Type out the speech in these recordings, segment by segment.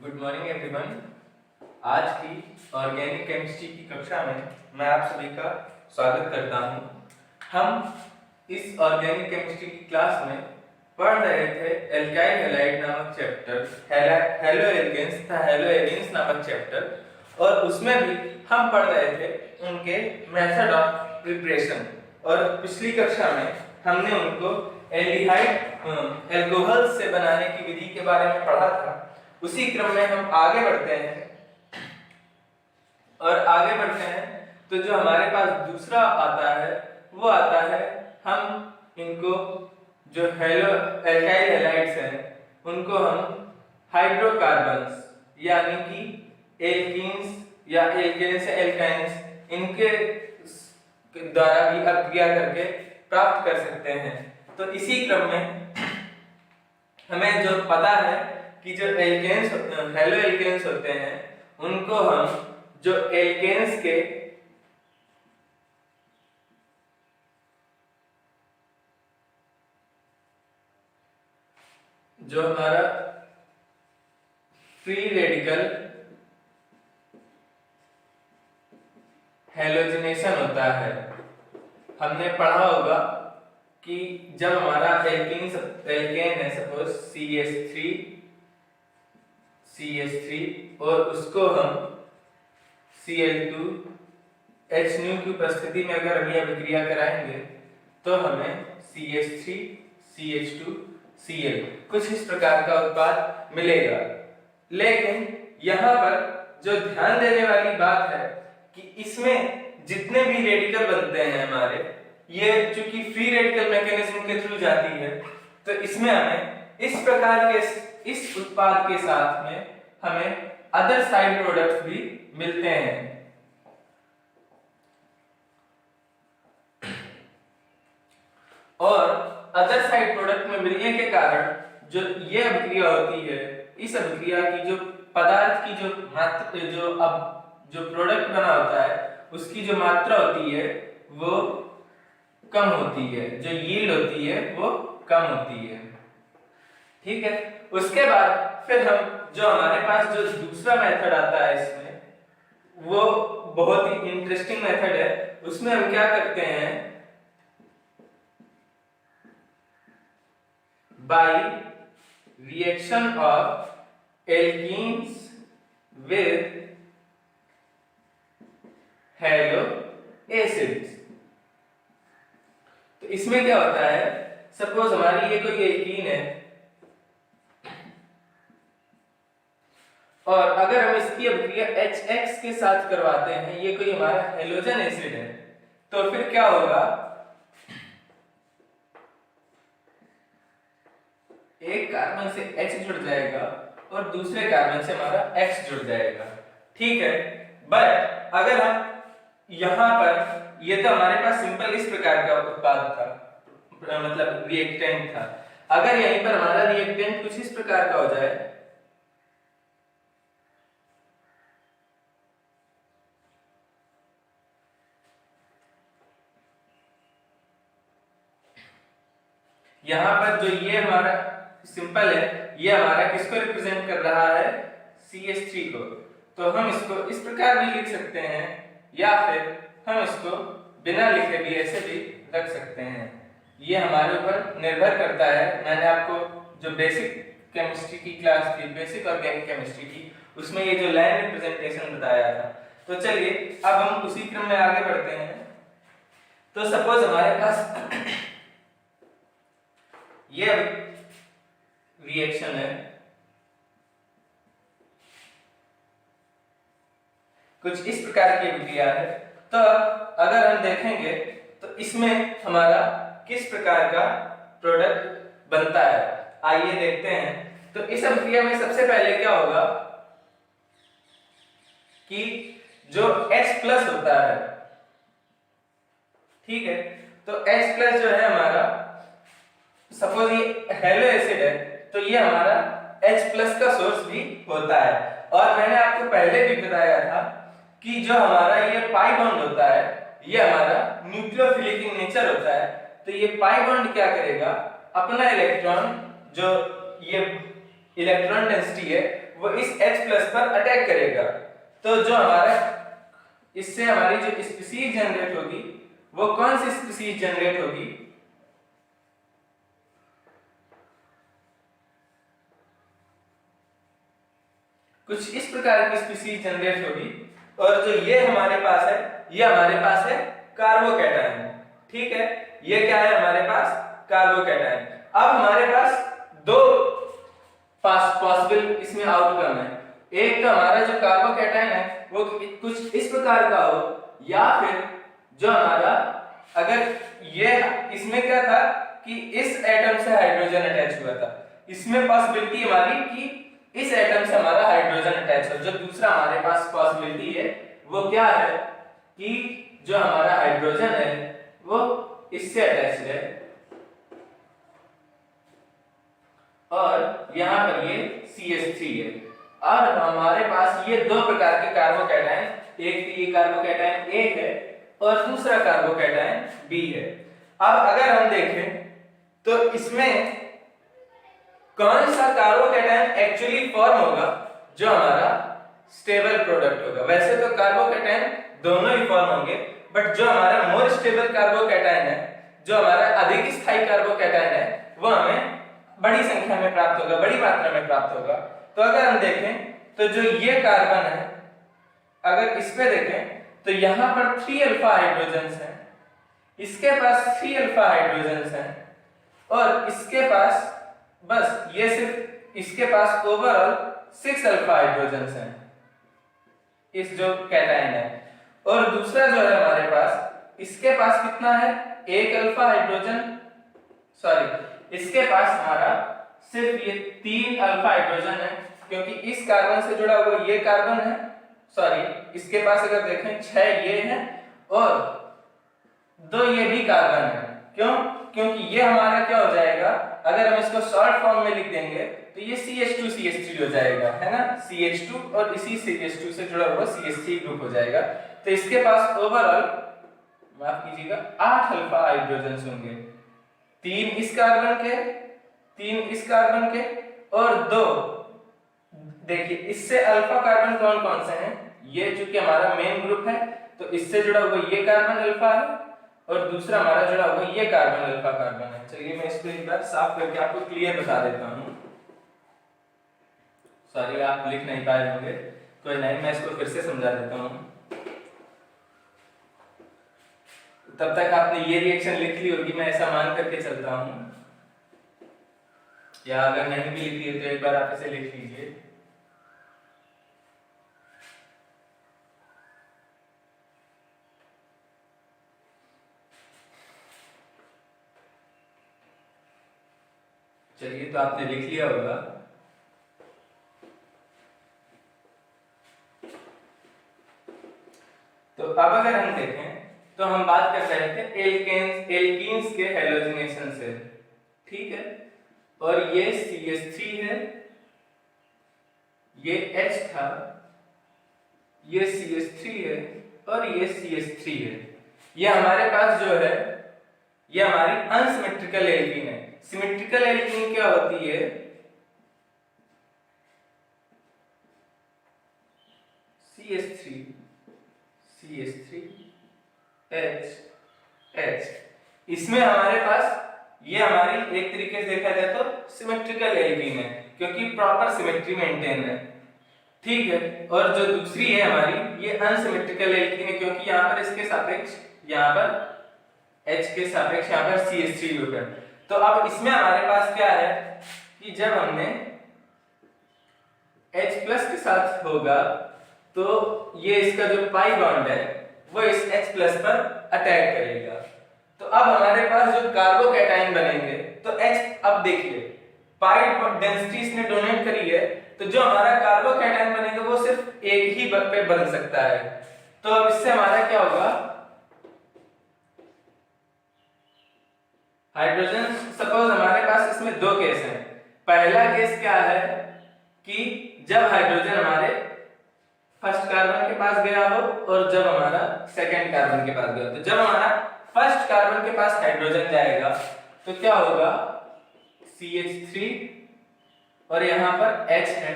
Good morning everyone. आज की organic chemistry की कक्षा में मैं आप सभी का स्वागत करता हूं। हम इस ऑर्गेनिक केमिस्ट्री की क्लास में पढ़ रहे थे एल्काइल हैलाइड नामक चैप्टर, हेलो एल्केन्स था हेलो एलिन्स नामक चैप्टर, और उसमें भी हम पढ़ रहे थे उनके मेथड ऑफ प्रिपरेशन। और पिछली कक्षा में हमने उनको एल्डिहाइड एल्कोहल से बनाने की विधि के बारे में पढ़ा था। उसी क्रम में हम आगे बढ़ते हैं तो जो हमारे पास दूसरा आता है वो आता है, हम इनको जो हेलो एल्काइल हैलाइड्स हैं उनको हम हाइड्रोकार्बन्स यानी कि एल्कीन्स या एल्केन्स एल्काइन्स इनके द्वारा भी अभिक्रिया करके प्राप्त कर सकते हैं। तो इसी क्रम में हमें जो पता है कि जो एल्केन्स हेलो एल्केन्स होते हैं उनको हम जो एल्केन्स के जो हमारा फ्री रेडिकल हैलोजिनेशन होता है, हमने पढ़ा होगा कि जब हमारा एल्केन है सपोज CH3 और उसको हम Cl2H की उपस्थिति में अगर हम अभिक्रिया कराएंगे तो हमें CH3CH2Cl कुछ इस प्रकार का उत्पाद मिलेगा। लेकिन यहाँ पर जो ध्यान देने वाली बात है कि इसमें जितने भी रेडिकल बनते हैं हमारे, ये चूंकि फ्री रेडिकल मैकेनिज्म के थ्रू जाती है, तो इसमें हमें इस प्रकार के इस उत्पाद के साथ में हमें अदर साइड प्रोडक्ट्स भी मिलते हैं। और अदर साइड प्रोडक्ट में मिलने के कारण जो ये अभिक्रिया होती है, इस अभिक्रिया की जो पदार्थ की जो मात्रा जो प्रोडक्ट बना होता है उसकी जो मात्रा होती है वो कम होती है, जो यील्ड होती है वो कम होती है। ठीक है, उसके बाद फिर हम जो हमारे पास जो दूसरा मेथड आता है इसमें, वो बहुत ही इंटरेस्टिंग मेथड है। उसमें हम क्या करते हैं, by reaction of alkenes with hello acids. तो इसमें क्या होता है, सपोज हमारी ये कोई एल्कीन है और अगर हम इसकी अभिक्रिया HX के साथ करवाते हैं, ये कोई हमारा हेलोजन एसिड है, तो फिर क्या होगा, एक कार्बन से H जुड़ जाएगा और दूसरे कार्बन से हमारा X जुड़ जाएगा। ठीक है, बट अगर हम यहां पर, ये तो हमारे पास सिंपल इस प्रकार का उत्पाद था, मतलब रिएक्टेंट था। अगर यहीं पर हमारा रिएक्टेंट कुछ इस प्रकार का हो जाए, यहां पर जो ये हमारा सिंपल है, ये हमारा किसको रिप्रेजेंट कर रहा है, CH3 को। तो हम इसको इस प्रकार भी लिख सकते हैं या फिर हम इसको बिना लिखे भी ऐसे भी रख सकते हैं। ये हमारे ऊपर निर्भर करता है। मैंने आपको जो बेसिक केमिस्ट्री की क्लास थी, बेसिक ऑर्गेनिक केमिस्ट्री की, उसमें ये जो लाइन रिप्रेजेंटेशन बताया था। तो चलिए अब हम उसी क्रम में आगे बढ़ते हैं। तो सपोज हमारे पास ये रिएक्शन है, कुछ इस प्रकार की अभिक्रिया है। तो अगर हम देखेंगे तो इसमें हमारा किस प्रकार का प्रोडक्ट बनता है, आइए देखते हैं। तो इस अभिक्रिया में सबसे पहले क्या होगा कि जो H+ होता है, ठीक है, तो H+ जो है हमारा, सपोज ये हेलो एसिड है तो ये हमारा H+ का सोर्स भी होता है। और मैंने आपको पहले भी बताया था कि जो हमारा ये पाई बॉन्ड होता है, ये हमारा न्यूक्लियोफिलिक इन नेचर होता है। तो ये पाई बॉन्ड क्या करेगा, अपना इलेक्ट्रॉन, जो ये इलेक्ट्रॉन डेंसिटी है वो इस H प्लस पर अटैक करेगा। तो जो हमारा इससे हमारी जो स्पीशीज जनरेट होगी वो कौन सी स्पीशीज जनरेट होगी? कुछ इस प्रकार की स्पीशीज जनरेट होगी। और जो ये हमारे पास है, ये हमारे पास है कार्बोकैटायन। ठीक है, ये क्या है हमारे पास? कार्बोकैटायन। अब हमारे पास दो पॉसिबल इसमें आउटकम है। एक तो हमारा जो कार्बोकैटायन है वो कुछ इस प्रकार का हो, या फिर जो हमारा अगर ये इसमें क्या था कि इस एटम से हाइड्रोजन अटैच हुआ था, इसमें पॉसिबिलिटी हमारी कि इस एटम से हमारा हाइड्रोजन अटैच हो। जो दूसरा हमारे पास पॉसिबिलिटी है वो क्या है कि जो हमारा हाइड्रोजन है वो इससे अटैच है, और यहां पर ये CH3 है। और हमारे पास ये दो प्रकार के कार्बोकैटायन, एक तो ये कार्बोकैटायन A है और दूसरा कार्बोकैटायन B है। अब अगर हम देखें तो इसमें कौन सा कार्बोकैटायन एक्चुअली फॉर्म होगा जो हमारा स्टेबल प्रोडक्ट होगा? वैसे तो कार्बोकैटायन दोनों ही फॉर्म होंगे, बट जो हमारा मोर स्टेबल कार्बोकैटायन है, जो हमारा अधिक स्थायी कार्बोकैटायन है, वो हमें बड़ी संख्या में प्राप्त होगा, बड़ी मात्रा में प्राप्त होगा। तो अगर हम देखें तो जो ये कार्बन है, अगर इस पे देखें तो यहां पर 3 अल्फा हाइड्रोजन्स हैं, इसके पास 3 अल्फा हाइड्रोजन्स हैं, और इसके पास बस ये सिर्फ इसके पास ओवरऑल 6 अल्फा हाइड्रोजन्स हैं, इस जो कैटायन है। और दूसरा जो है हमारे पास, इसके पास कितना है? 1 अल्फा हाइड्रोजन, सॉरी इसके पास हमारा सिर्फ ये 3 अल्फा हाइड्रोजन है, क्योंकि इस कार्बन से जुड़ा हुआ ये कार्बन है, सॉरी इसके पास अगर देखें 6 ये है और 2 ये भी कार्बन है। क्यों? क्योंकि ये हमारा क्या हो जाएगा, अगर हम इसको शॉर्ट फॉर्म में लिख देंगे तो ये CH2CH3 हो जाएगा, है ना, CH2 और इसी CH2 से जुड़ा हुआ CH3 ग्रुप हो जाएगा। तो इसके पास ओवरऑल, माफ कीजिएगा, 8 अल्फा हाइड्रोजन होंगे, 3 इस कार्बन के, 3 इस कार्बन के, और 2 देखिए इससे अल्फा कार्बन कौन कौन से हैं? ये चूंकि हमारा मेन ग्रुप है तो इससे जुड़ा हुआ ये कार्बन अल्फा है, और दूसरा हमारा जुड़ा हुआ ये कार्बन अल्फा कार्बन है। चलिए मैं इसको एक बार साफ करके आपको क्लियर बता देता हूं। सॉरी आप लिख नहीं पाए होंगे, कोई नहीं, मैं इसको फिर से समझा देता हूं। तब तक आपने ये रिएक्शन लिख ली होगी, मैं ऐसा मान करके चलता हूं, या अगर नहीं भी लिखी है तो एक बार आप इसे लिख लीजिए। चलिए तो आपने लिख लिया होगा। तो अब अगर हम देखें तो हम बात कर रहे थे एल्कीन्स के हैलोजिनेशन से, ठीक है, और ये CH3 है, ये H था, ये CH3 है और ये CH3 है। ये हमारे पास जो है ये हमारी अनसिमेट्रिकल एल्कीन है। सिमेट्रिकल एल्कीन क्या होती है? CH3 CH3 H H, इसमें हमारे पास ये हमारी एक तरीके से देखा जाए तो सिमेट्रिकल एल्कीन है, क्योंकि प्रॉपर सिमेट्री मेंटेन है, ठीक है। और जो दूसरी है हमारी ये अनसिमेट्रिकल एल्कीन है, क्योंकि यहाँ पर इसके सापेक्ष, यहाँ पर H के सापेक्ष यहाँ पर CH3 ग्रुप है। तो अब इसमें हमारे पास क्या है कि जब हमने H प्लस के साथ होगा तो ये इसका जो पाई बॉन्ड है वो इस H प्लस पर अटैक करेगा। तो अब हमारे पास जो कार्बोकैटायन बनेंगे तो H, अब देखिए पाई डेंसिटी इसने डोनेट करी है, तो जो हमारा कार्बोकैटायन बनेगा वो सिर्फ एक ही पे बन सकता है। तो अब इससे हमारा क्या होगा, हाइड्रोजन, सपोज हमारे पास इसमें 2 केस हैं। पहला केस क्या है कि जब हाइड्रोजन हमारे फर्स्ट कार्बन के पास गया हो और जब हमारा सेकंड कार्बन के पास गया हो। तो जब हमारा फर्स्ट कार्बन के पास हाइड्रोजन जाएगा तो क्या होगा, CH3 और यहां पर H है,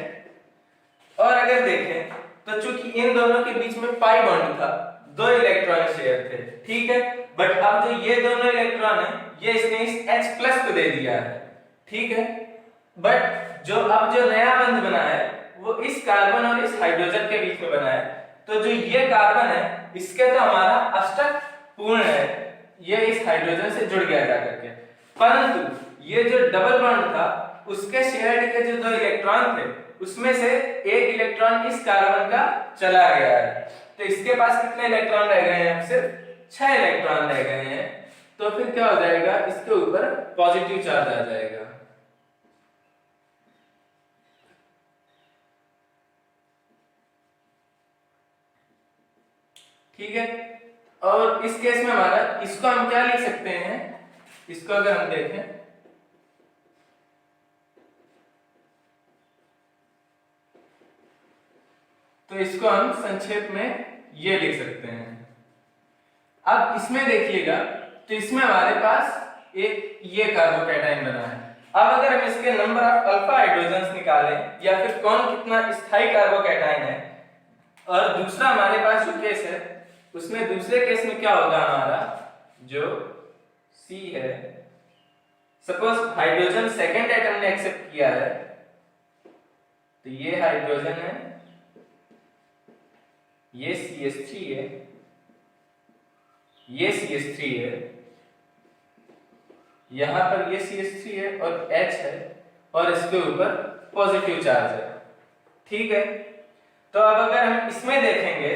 और अगर देखें तो चूंकि इन दोनों के बीच में पाई बॉन्ड था, 2 इलेक्ट्रॉन शेयर थे, ठीक है। बट अब जो ये दोनों इलेक्ट्रॉन है ये इसने इस H+ को दे दिया है, ठीक है। बट जो अब जो नया बंध बना है वो इस कार्बन और इस हाइड्रोजन के बीच में बना है। तो जो ये कार्बन है इसके तो हमारा अष्टक पूर्ण है, ये इस हाइड्रोजन से जुड़ गया जाकर के, परंतु ये जो डबल बॉन्ड था उसके शेयर्ड के जो 2 इलेक्ट्रॉन थे उसमें से एक इलेक्ट्रॉन इस कार्बन का चला गया है। तो इसके पास कितने इलेक्ट्रॉन रह गए हैं? सिर्फ 6 इलेक्ट्रॉन रह गए हैं। तो फिर क्या हो जाएगा? इसके ऊपर पॉजिटिव चार्ज आ जाएगा। ठीक है। और इस केस में हमारा इसको हम क्या लिख सकते हैं? इसको अगर हम देखें तो इसको हम संक्षेप में ये लिख सकते हैं। अब इसमें देखिएगा तो इसमें हमारे पास एक ये कार्बोकैटायन बना है। अब अगर हम इसके नंबर ऑफ अल्फा हाइड्रोजन्स निकालें या फिर कौन कितना स्थायी कार्बोकैटायन है, और दूसरा हमारे पास जो केस है उसमें दूसरे केस में क्या होगा? हमारा जो C है, सपोज हाइड्रोजन सेकेंड एटम ने एक्सेप्ट किया है, तो ये हाइड्रोजन है, ये CH3 है, ये CH3 है, यहां पर ये CH3 है और H है और इसके ऊपर पॉजिटिव चार्ज है, ठीक है। तो अब अगर हम इसमें देखेंगे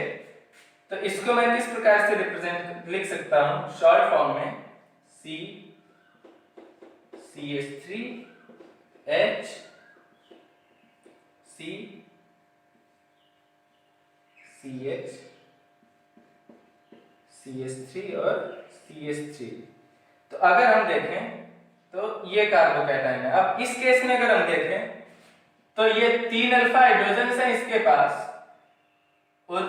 तो इसको मैं किस प्रकार से रिप्रेजेंट लिख सकता हूं? शॉर्ट फॉर्म में CH3 H C CH CH3 और CH3। तो अगर हम देखें तो ये कार्बोकैटायन है। अब इस केस में अगर हम देखें तो ये 3 अल्फा हाइड्रोजन है इसके पास और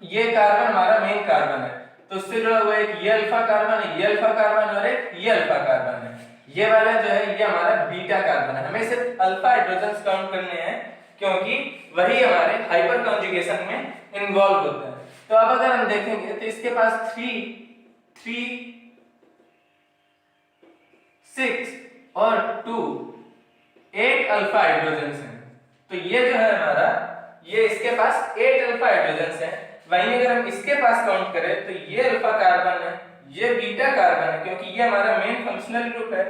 ये कार्बन हमारा मेन कार्बन है, तो उससे जुड़ा हुआ एक ये अल्फा कार्बन है, ये अल्फा कार्बन और एक ये अल्फा कार्बन है। ये वाला जो है ये हमारा बीटा कार्बन है। हमें सिर्फ अल्फा हाइड्रोजन काउंट करने हैं क्योंकि वही हमारे हाइपर कॉन्जुगेशन में इन्वॉल्व होते हैं। तो अब अगर हम देखेंगे तो इसके पास 3 6 और 2 8 अल्फा हाइड्रोजन हैं। तो ये जो है हमारा ये इसके पास 8 अल्फा हाइड्रोजन हैं। वहीं अगर हम इसके पास काउंट करें तो ये अल्फा कार्बन है, ये बीटा कार्बन है क्योंकि ये हमारा मेन फंक्शनल ग्रुप है,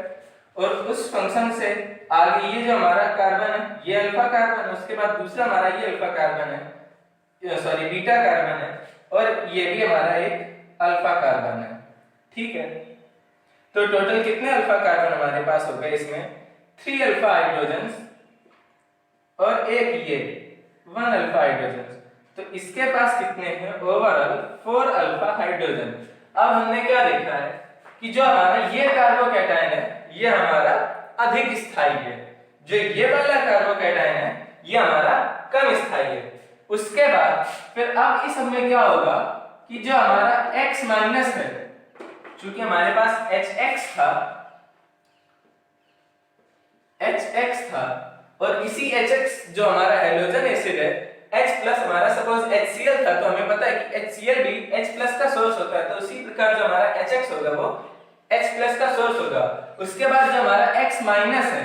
और उस फंक्शन से आगे ये जो हमारा कार्बन है ये अल्फा कार्बन है, उसके बाद दूसरा हमारा ये अल्फा कार्बन है, सॉरी बीटा कार्बन है, और ये भी हमारा एक अल्फा कार्बन है, ठीक है। तो टोटल कितने अल्फा कार्बन हमारे पास हो गए? इसमें 3 अल्फा हाइड्रोजन और एक ये 1 अल्फा हाइड्रोजन। तो इसके पास कितने हैं? Overall 4 alpha hydrogen. अब हमने क्या देखा है कि जो हमारा ये कार्बोकैटायन है ये हमारा अधिक स्थायी है, जो ये वाला कार्बोकैटायन है ये हमारा कम स्थायी है। उसके बाद फिर अब इस में क्या होगा कि जो हमारा X माइनस है, चूंकि हमारे पास HX था और इसी HX जो हमारा हैलोजन एसिड है, H+ हमारा सपोज HCl था, तो हमें पता है कि HCl भी H+ का सोर्स होता है, तो उसी प्रकार जो हमारा HX होगा वो H+ का सोर्स होगा। उसके बाद जो हमारा X- है,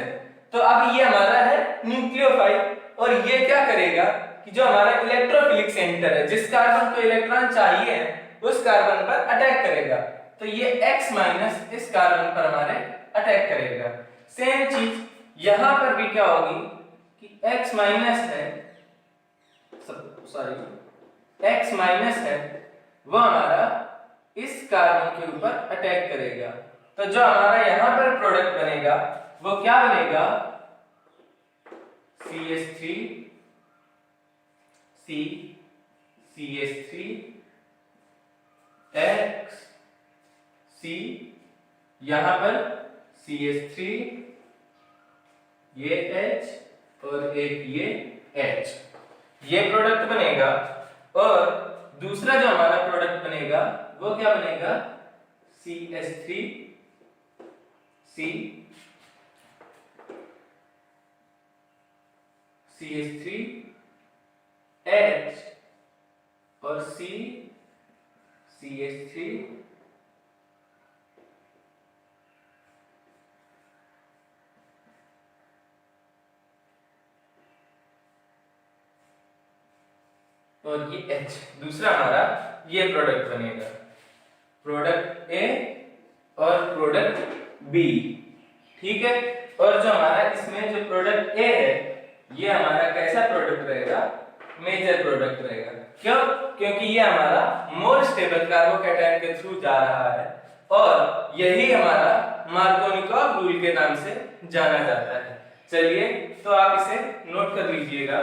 तो अब ये हमारा है न्यूक्लियोफाइल, और ये क्या करेगा कि जो हमारा इलेक्ट्रोफिलिक सेंटर है, जिस कार्बन को इलेक्ट्रॉन चाहिए उस कार्बन पर अटैक करेगा, तो ये X- इस कार्बन पर हमारे अटैक करेगा। सेम चीज यहां पर भी क्या होगी कि X- है, सॉरी X- है, वो हमारा इस कार्बन के ऊपर अटैक करेगा। तो जो हमारा यहां पर प्रोडक्ट बनेगा वो क्या बनेगा? CH3 C CH3 X C, यहां पर CH3 ये H और एक ये H, ये प्रोडक्ट बनेगा। और दूसरा जो हमारा प्रोडक्ट बनेगा वो क्या बनेगा? CH3 C CH3 H और C CH3 और ये H, दूसरा हमारा ये प्रोडक्ट बनेगा, प्रोडक्ट A और प्रोडक्ट B, ठीक है। और जो हमारा इसमें जो प्रोडक्ट A है ये हमारा कैसा प्रोडक्ट रहेगा, मेजर प्रोडक्ट रहेगा। क्यों? क्योंकि ये हमारा मोर स्टेबल कार्बोकैटायन के थ्रू जा रहा है और यही हमारा मार्कोनिकॉव रूल के नाम से जाना जाता है। चलिए तो आप इसे नोट कर लीजिएगा।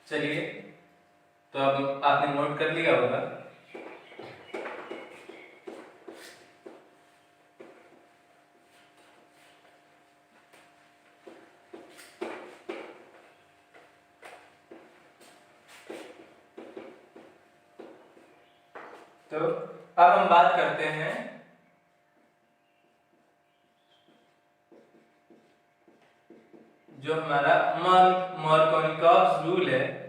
चलिए तो अब आपने नोट कर लिया होगा। तो अब हम बात करते हैं जो हमारा मार्कोनिकॉव रूल है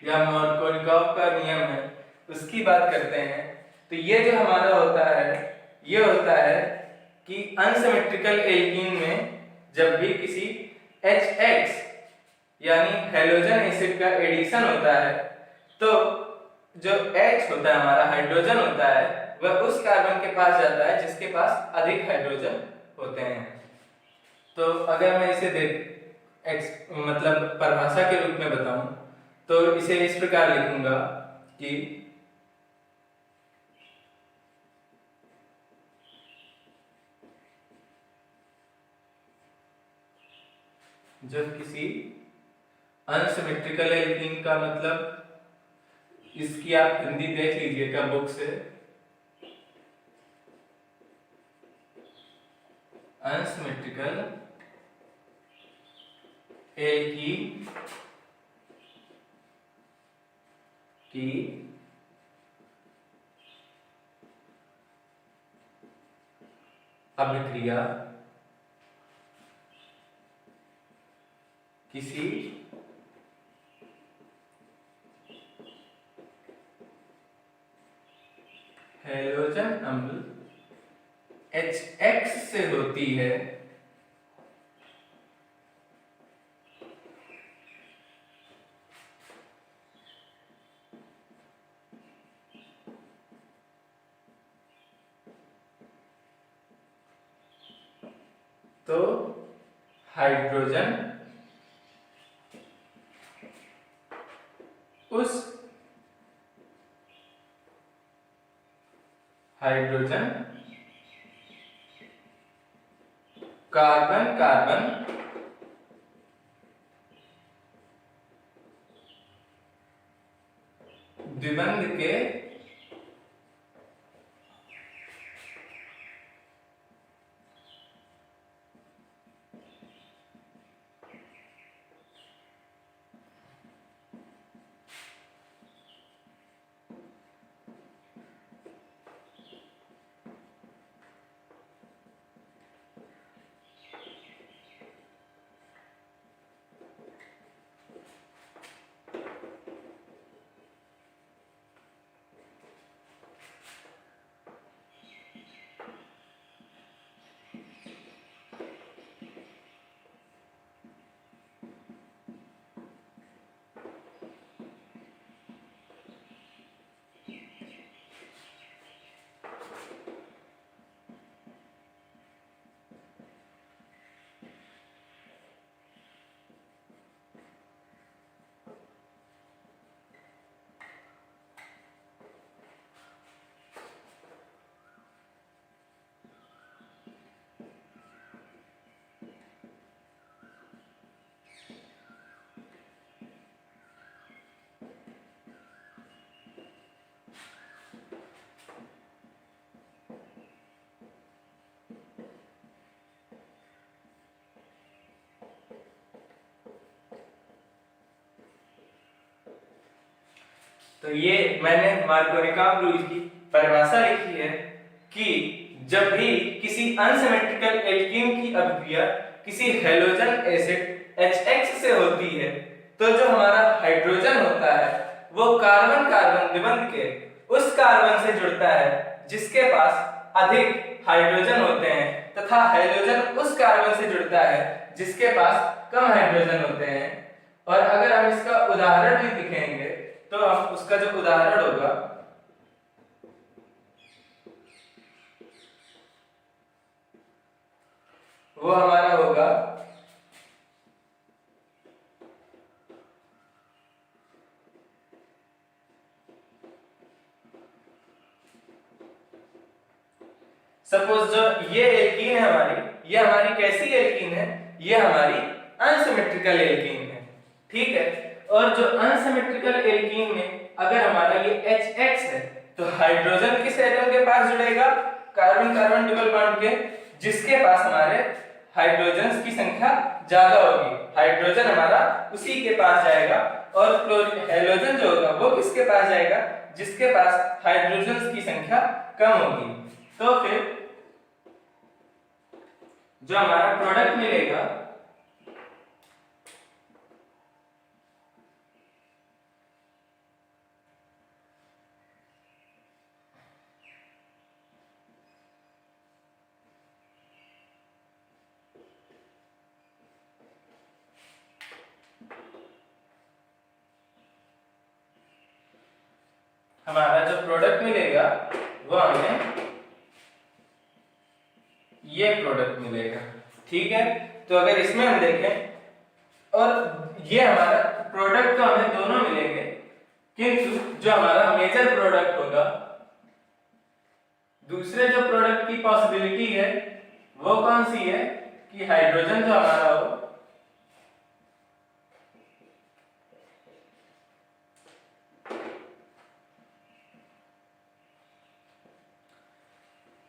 या मार्कोनिकॉव का नियम है उसकी बात करते हैं। तो ये जो हमारा होता है ये होता है कि अनसिमेट्रिकल एल्कीन में जब भी किसी HX यानी हैलोजन एसिड का एडिशन होता है तो जो H होता है हमारा हाइड्रोजन होता है वह उस कार्बन के पास जाता है जिसके पास अधिक हाइड्रोजन होते हैं। तो अगर मैं इसे मतलब परिभाषा के रूप में बताऊं तो इसे इस प्रकार लिखूंगा कि जब किसी अनसिमेट्रिकल एल्कीन का मतलब इसकी आप हिंदी देख लीजिएगा बुक से, अनसिमेट्रिकल एल्कीन की अभिक्रिया किसी हैलोजन अम्ल HX से होती है तो हाइड्रोजन उस हाइड्रोजन कार्बन कार्बन द्विबंध के तो ये मैंने मार्कोनिकॉव रूल की परिभाषा लिखी है कि जब भी किसी अनसिमेट्रिकल एल्कीन की अभिक्रिया किसी हैलोजन एसिड HX से होती है तो जो हमारा हाइड्रोजन होता है वो कार्बन कार्बन द्विबंध के उस कार्बन से जुड़ता है जिसके पास अधिक हाइड्रोजन होते हैं तथा हाइड्रोजन उस कार्बन से जुड़ता है जिसके पास कम हाइड्रोजन होते हैं। और अगर हम इसका उदाहरण भी दिखेंगे तो हम उसका जो उदाहरण होगा वो हमारा होगा सपोज जो ये एल्कीन है ये हमारी कैसी एल्कीन है, ये हमारी अनसिमेट्रिकल एल्कीन है, ठीक है। और जो अनसिमेट्रिकल एल्कीन में अगर हमारा ये HX है तो हाइड्रोजन किस एटम के पास जुड़ेगा, कार्बन कार्बन डबल बॉन्ड के, जिसके पास हमारे हाइड्रोजन की संख्या ज्यादा होगी, हाइड्रोजन हमारा उसी के पास जाएगा। और हेलोजन जो होगा वो किसके पास जाएगा, जिसके पास हाइड्रोजन की संख्या कम होगी। तो फिर जो हमारा प्रोडक्ट मिलेगा वो हमें ये प्रोडक्ट मिलेगा, ठीक है। तो अगर इसमें हम देखें और ये हमारा प्रोडक्ट तो हमें दोनों मिलेंगे, किंतु जो हमारा मेजर प्रोडक्ट होगा, दूसरे जो प्रोडक्ट की पॉसिबिलिटी है वो कौन सी है कि हाइड्रोजन जो हमारा हो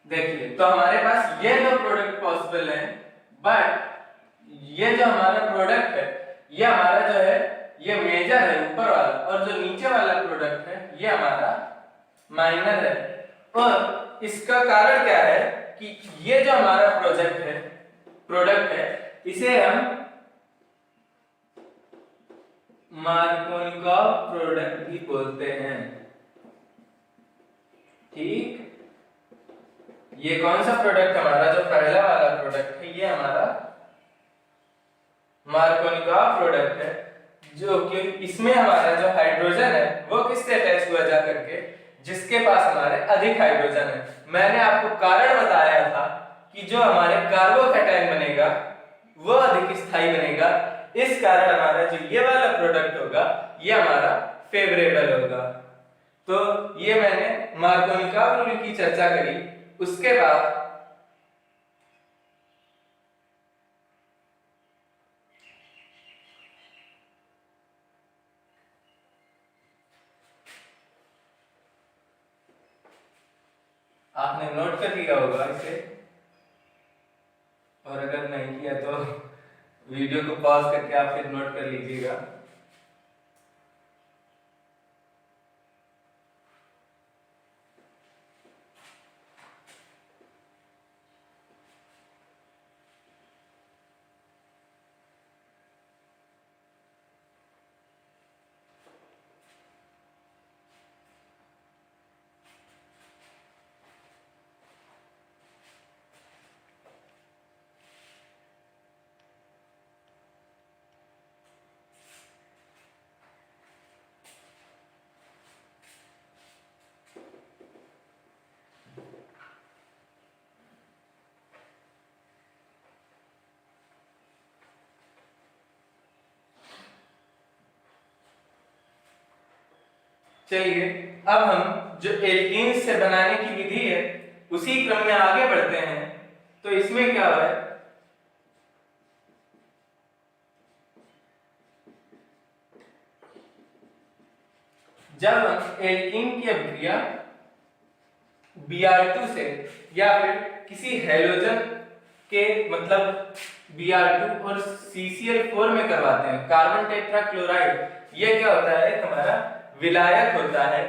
देखिए, तो हमारे पास ये दो प्रोडक्ट पॉसिबल है, बट ये जो हमारा प्रोडक्ट है ये हमारा जो है ये मेजर है ऊपर वाला, और जो नीचे वाला प्रोडक्ट है ये हमारा माइनर है। और इसका कारण क्या है कि ये जो हमारा प्रोडक्ट है इसे हम मार्कोनिकॉव प्रोडक्ट भी बोलते हैं, ठीक। ये कौन सा प्रोडक्ट हमारा जो पहला वाला प्रोडक्ट है ये हमारा मार्कोनिकॉव प्रोडक्ट है, जो कि इसमें हमारा जो हाइड्रोजन है वो किससे अटैच हुआ जा करके, जिसके पास हमारे अधिक हाइड्रोजन है। मैंने आपको कारण बताया था कि जो हमारे कार्बोकैटायन बनेगा वो अधिक स्थायी बनेगा, इस कारण हमारा जो ये वाला प्रोडक्ट होगा ये हमारा फेवरेबल होगा। तो ये मैंने मार्कोनिकॉव रूल की चर्चा करी। उसके बाद आपने नोट कर लिया होगा इसे, और अगर नहीं किया तो वीडियो को पॉज करके आप फिर नोट कर लीजिएगा। चलिए अब हम जो एल्कीन्स से बनाने की विधि है उसी क्रम में आगे बढ़ते हैं। तो इसमें क्या है, जब हम एल्कीन की अभिक्रिया Br2 से या फिर किसी हैलोजन के मतलब Br2 और CCl4 में करवाते हैं, कार्बन टेट्राक्लोराइड, ये क्या होता है, हमारा विलायक होता है,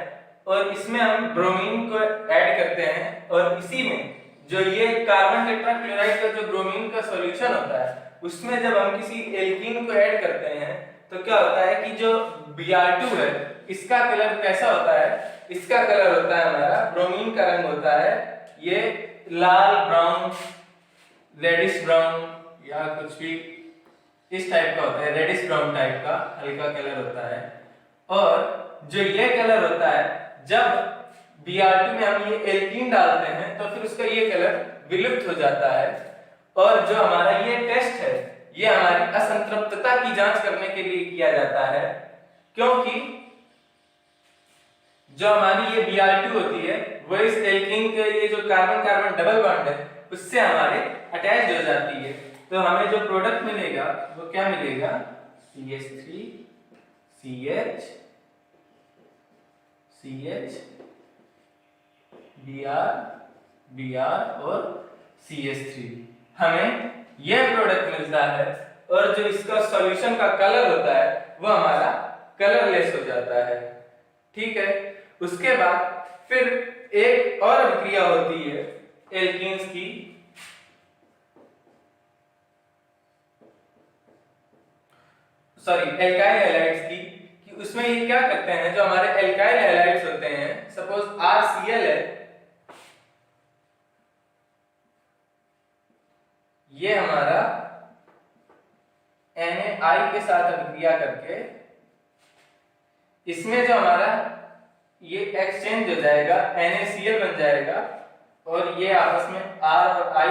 और इसमें हम ब्रोमीन को ऐड करते हैं, और इसी में जो ये कार्बन टेट्राक्लोराइड का जो ब्रोमीन का सॉल्यूशन होता है उसमें जब हम किसी एल्कीन को ऐड करते हैं तो क्या होता है कि जो Br2 है इसका कलर कैसा होता है, इसका कलर होता है हमारा ब्रोमीन का रंग होता है ये लाल ब्राउन, रेडिश ब्राउन या कुछ भी इस टाइप का होता है, रेडिश ब्राउन टाइप का हल्का कलर होता है। और जो ये कलर होता है जब Br2 में हम ये एल्कीन डालते हैं तो फिर उसका ये कलर विलुप्त हो जाता है। और जो हमारा ये टेस्ट है ये हमारी असंतृप्तता की जांच करने के लिए किया जाता है, क्योंकि जो हमारी ये Br2 होती है वो इस एल्कीन के ये जो कार्बन कार्बन डबल बॉन्ड है उससे हमारे अटैच्ड हो जाती है। तो हमें जो प्रोडक्ट मिलेगा वो क्या मिलेगा, CH3 CH CH Br Br और CH3 हमें यह प्रोडक्ट मिलता है। और जो इसका सॉल्यूशन का कलर होता है वो हमारा कलरलेस हो जाता है। ठीक है, उसके बाद फिर एक और अभिक्रिया होती है एल्कीन्स की, सॉरी एल्काइल हैलाइड्स की, कि उसमें ये क्या करते हैं, जो हमारे एल्काइल हैलाइड्स होते हैं, सपोज RCl है, ये हमारा NaI के साथ अभिक्रिया करके इसमें जो हमारा ये एक्सचेंज हो जाएगा, NaCl बन जाएगा, और ये आपस में R और I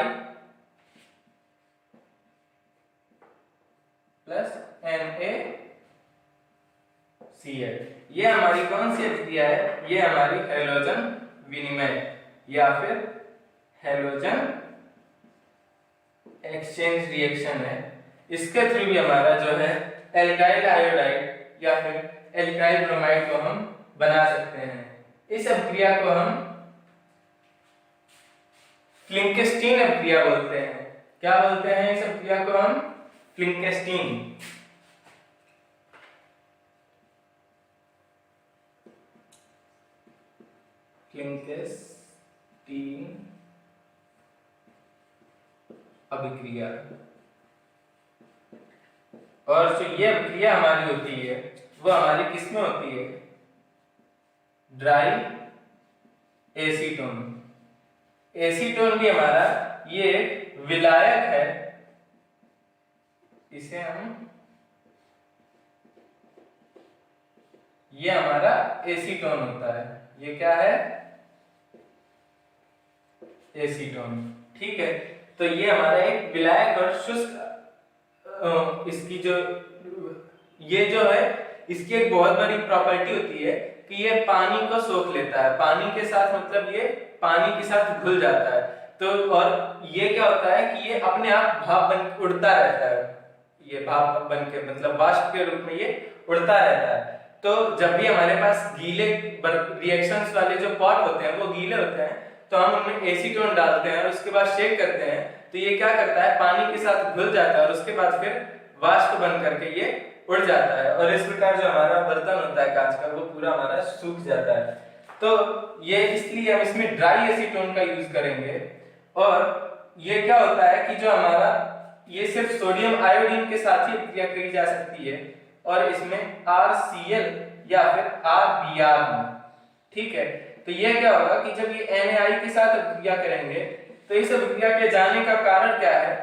प्लस NaCl, ये हमारी कौन सी अभिक्रिया है, ये हमारी हैलोजन विनिमय या फिर हैलोजन एक्सचेंज रिएक्शन है। इसके थ्रू भी हमारा जो है एल्काइल आयोडाइड या फिर एल्काइल ब्रोमाइड को हम बना सकते हैं। इस अभिक्रिया को हम फ्लिंकस्टीन अभिक्रिया बोलते हैं। क्या बोलते हैं इस अभिक्रिया को हम, फ्लिंकस्टीन। फ्लिंकस्टीन अभिक्रिया। और जो ये अभिक्रिया हमारी होती है वो हमारी किस में होती है, ड्राई एसीटोन। एसीटोन भी हमारा ये एक विलायक है, इसे हम, ये हमारा एसीटोन होता है, ये क्या है, एसीटोन। ठीक है, तो ये हमारा एक विलायक और शुष्क इसकी जो ये जो है इसकी एक बहुत बड़ी प्रॉपर्टी होती है कि ये पानी को सोख लेता है, पानी के साथ मतलब ये पानी के साथ घुल जाता है। तो और ये क्या होता है कि ये अपने आप भाप बन उड़ता रहता है, ये भाप बन के मतलब वाष्प के रूप में ये उड़ता रहता है। तो जब भी हमारे पास गीले रिएक्शंस वाले जो पॉट होते हैं वो गीले होते हैं तो हम उनमें एसीटोन डालते हैं और उसके बाद शेक करते हैं, तो ये क्या करता है पानी के साथ घुल जाता है और उसके बाद फिर वाष्प बन करके ये उड़ जाता है और इस प्रकार जो हमारा बर्तन होता है कांच का वो पूरा हमारा सूख जाता है। तो ये इसलिए हम इसमें ड्राई एसीटोन का यूज करेंगे। और ये क्या होता है कि जो हमारा ये सिर्फ सोडियम आयोडीन के साथ ही क्रिया करी जा सकती है और इसमें RCl या फिर RBr हो, ठीक है। तो ये क्या होगा कि जब ये NaI के साथ क्रिया करेंगे तो इस अभिक्रिया के जाने का कारण क्या है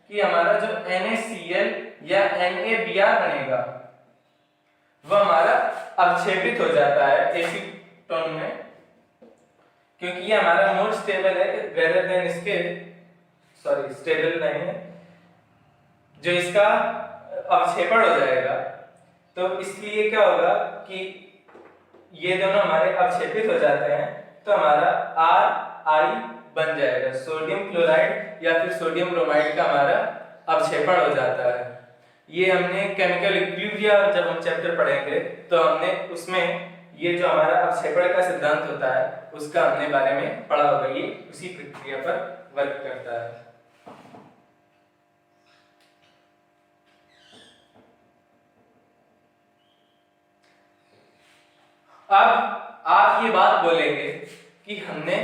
कि हमारा जो NaCl या NaBr बनेगा वो हमारा अवक्षेपित हो जाता है एसीटोन में, क्योंकि ये हमारा मोर स्टेबल है रेदर देन इसके स्टेबल नहीं है, जो इसका अवक्षेपण हो जाएगा। तो इसलिए क्या होगा कि ये दोनों हमारे अवक्षेपित हो जाते हैं तो हमारा RI बन जाएगा, सोडियम क्लोराइड या फिर सोडियम ब्रोमाइड का हमारा अवक्षेपण हो जाता है। ये हमने केमिकल इक्विलिब्रियम जब हम चैप्टर पढ़ेंगे तो हमने उसमें ये जो हमारा अवक्षेपण का सिद्धांत होता है उसका हमने बारे में पढ़ा होगा, ये उसी प्रक्रिया पर वर्क करता है। अब आप ये बात बोलेंगे कि हमने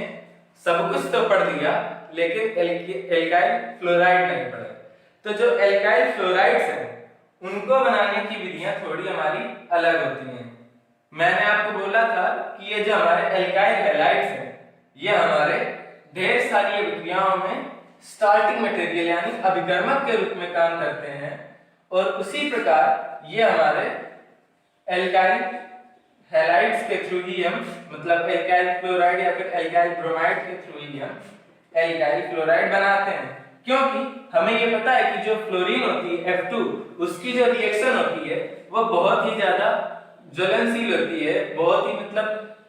सब कुछ तो पढ़ लिया लेकिन एल्काइल फ्लोराइड नहीं पढ़ा। तो जो एल्काइल फ्लोराइड्स हैं उनको बनाने की विधियां थोड़ी हमारी अलग होती हैं। मैंने आपको बोला था कि ये जो हमारे एल्काइल हैलाइड्स हैं ये हमारे ढेर सारी अभिक्रियाओं में स्टार्टिंग मटेरियल यानी अभिकर्मक के रूप में काम करते हैं और उसी प्रकार ये हमारे एल्काइल हैलाइड्स के थ्रू ही हम मतलब एल्काइल क्लोराइड या फिर एल्काइल ब्रोमाइड के थ्रू ही हम एल्काइल फ्लोराइड बनाते हैं, क्योंकि हमें ये पता है कि जो फ्लोरीन होती है F2 उसकी जो रिएक्शन होती है वो बहुत ही ज्यादा ज्वलनशील होती है, बहुत ही मतलब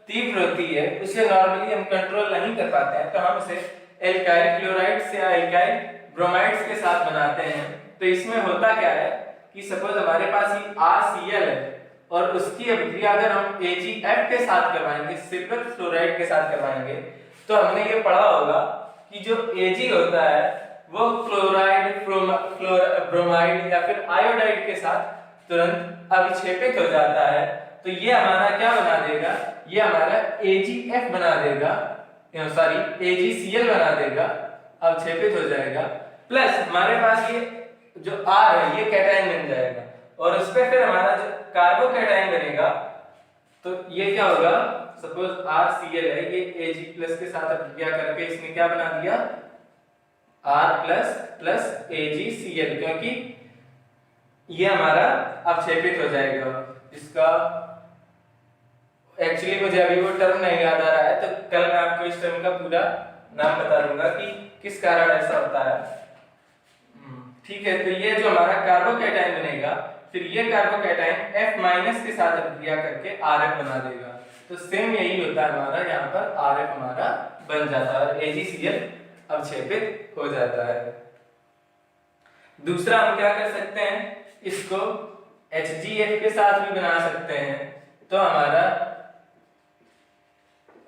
तीव्र होती है, उसे नॉर्मली हम कंट्रोल नहीं कर पाते हैं। तो हम इसे एल्काइल क्लोराइड्स या एल्काइल ब्रोमाइड्स के साथ बनाते हैं। तो इसमें होता क्या है कि सपोज हमारे पास ही RCl है और उसकी अभिक्रिया अगर हम AgF के साथ करवाएंगे, सिल्वर फ्लोराइड के साथ करवाएंगे, तो हमने ये पढ़ा होगा कि जो Ag होता है वो क्लोराइड ब्रोमाइड या फिर आयोडाइड के साथ तुरंत अभिक्षेपित हो जाता है। तो ये हमारा क्या बना देगा, ये हमारा AgF बना देगा, AgCl बना देगा, अवक्षेपित हो जाएगा। प्लस हमारे पास ये जो R है ये कैटायन बन जाएगा और उस पे फिर हमारा जो कार्बोकैटायन बनेगा तो ये क्या होगा, सपोज RCl है ये Ag+ के साथ अभिक्रिया करके इसने क्या बना दिया R+ AgCl, क्योंकि ये हमारा अवक्षेपित हो जाएगा। इसका एक्चुअली मुझे अभी वो टर्म नहीं याद आ रहा है तो कल मैं आपको इस टर्म का पूरा नाम बता दूंगा कि किस कारण ऐसा होता है, ठीक है। तो ये जो हमारा कार्बोकैटायन बनेगा फिर ये कार्बोकैटायन F- के साथ अभिक्रिया करके RF बना देगा। तो सेम यही होता है हमारा, यहाँ पर RF हमारा बन जाता है और AgCl अवक्षेपित हो जाता है। दूसरा हम क्या कर सकते हैं, इसको HgF के साथ भी बना सकते हैं तो हमारा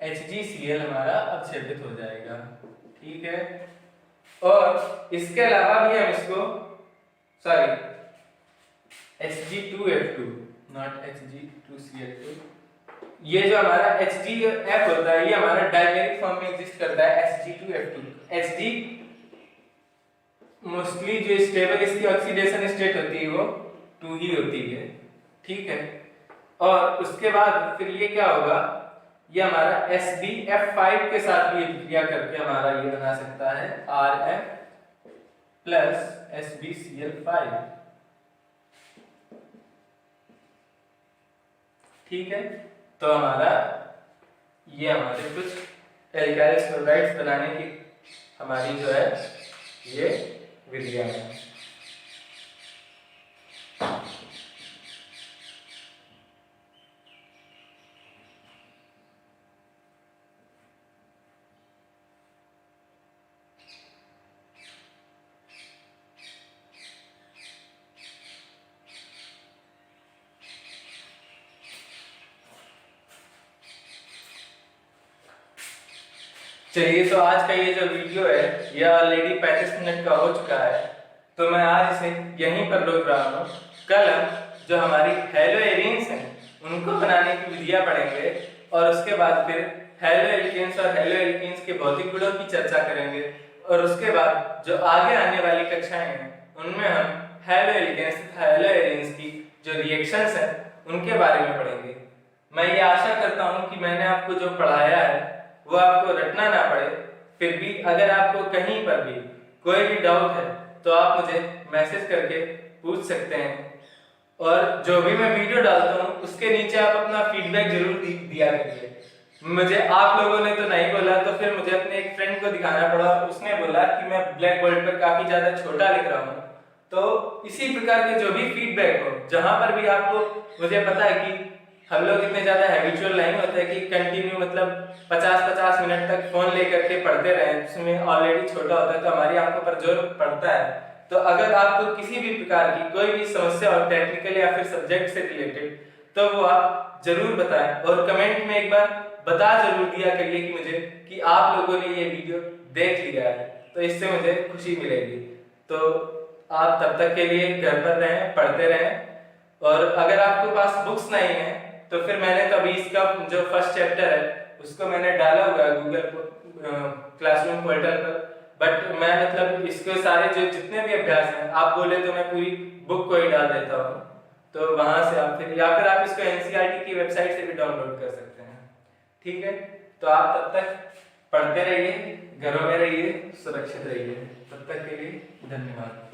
HgCl हमारा अवक्षेपित हो जाएगा, ठीक है। और इसके अलावा भी हम इसको Hg2F2 नॉट Hg2Cl2, ये जो हमारा HgF होता है ये हमारा डायमेरिक फॉर्म में एग्जिस्ट करता है Hg2F2। Hg मोस्टली जो स्टेबल इसकी ऑक्सीडेशन स्टेट होती है वो 2 ही होती है, ठीक है। और उसके बाद फिर ये क्या होगा, ये हमारा SbF5 के साथ भी क्रिया करके हमारा ये बना सकता है RF + SbCl5, ठीक है। तो हमारा ये हमारे कुछ एल्काइल क्लोराइड्स बनाने की हमारी जो है ये विधियां हैं। चलिए, तो आज का ये जो वीडियो है ये ऑलरेडी 35 मिनट का हो चुका है, तो मैं आज इसे यहीं पर रोक रहा हूँ। कल हम जो हमारी हेलो एरियंस हैं उनको बनाने की विधियां पढ़ेंगे और उसके बाद फिर हेलो एल्केन्स और हेलो एल्केन्स के भौतिक गुणों की चर्चा करेंगे और उसके बाद जो आगे आने वाली कक्षाएं हैं उनमें हम हेलो एल्केन्स तथा हेलो एरियंस की जो रिएक्शंस हैं उनके बारे में पढ़ेंगे। मैं ये आशा करता हूँ कि मैंने आपको जो पढ़ाया है वो आपको रटना ना पड़े। फिर भी अगर आपको कहीं पर भी कोई भी डाउट है तो आप मुझे मैसेज करके पूछ सकते हैं और जो भी मैं वीडियो डालता हूँ उसके नीचे आप अपना फीडबैक जरूर दिया करिए। मुझे आप लोगों ने तो नहीं बोला, तो फिर मुझे अपने एक फ्रेंड को दिखाना पड़ा, उसने बोला कि मैं ब्लैक बोर्ड पर काफी ज्यादा छोटा लिख रहा हूँ। तो इसी प्रकार के जो भी फीडबैक हो, जहां पर भी आपको, मुझे पता है कि हम लोग इतने ज्यादा हैबिचुअल नहीं होते कि कंटिन्यू मतलब 50-50 मिनट तक फोन लेकर के पढ़ते रहें, उसमें ऑलरेडी छोटा होता है तो हमारी आंखों पर जोर पड़ता है। तो अगर आपको किसी भी प्रकार की कोई भी समस्या हो टेक्निकल या फिर सब्जेक्ट से रिलेटेड, तो वो आप जरूर बताएं और कमेंट में एक बार बता जरूर दिया करिए कि मुझे कि आप लोगों ने ये वीडियो देख लिया है, तो इससे मुझे खुशी मिलेगी। तो आप तब तक के लिए घर पर रहें, पढ़ते रहें। और अगर आपके पास बुक्स नहीं है तो फिर मैंने तो अभी इसका जो फर्स्ट चैप्टर है उसको मैंने डाला हुआ है गूगल क्लासरूम पोर्टल पर, बट मैं मतलब इसके सारे जो जितने भी अभ्यास हैं आप बोले तो मैं पूरी बुक को ही डाल देता हूँ, तो वहां से आप फिर या फिर आप इसको एनसीईआरटी की वेबसाइट से भी डाउनलोड कर सकते हैं। ठीक है, तो आप तब तक पढ़ते रहिए, घरों में रहिए, सुरक्षित रहिए। तब तक के लिए धन्यवाद।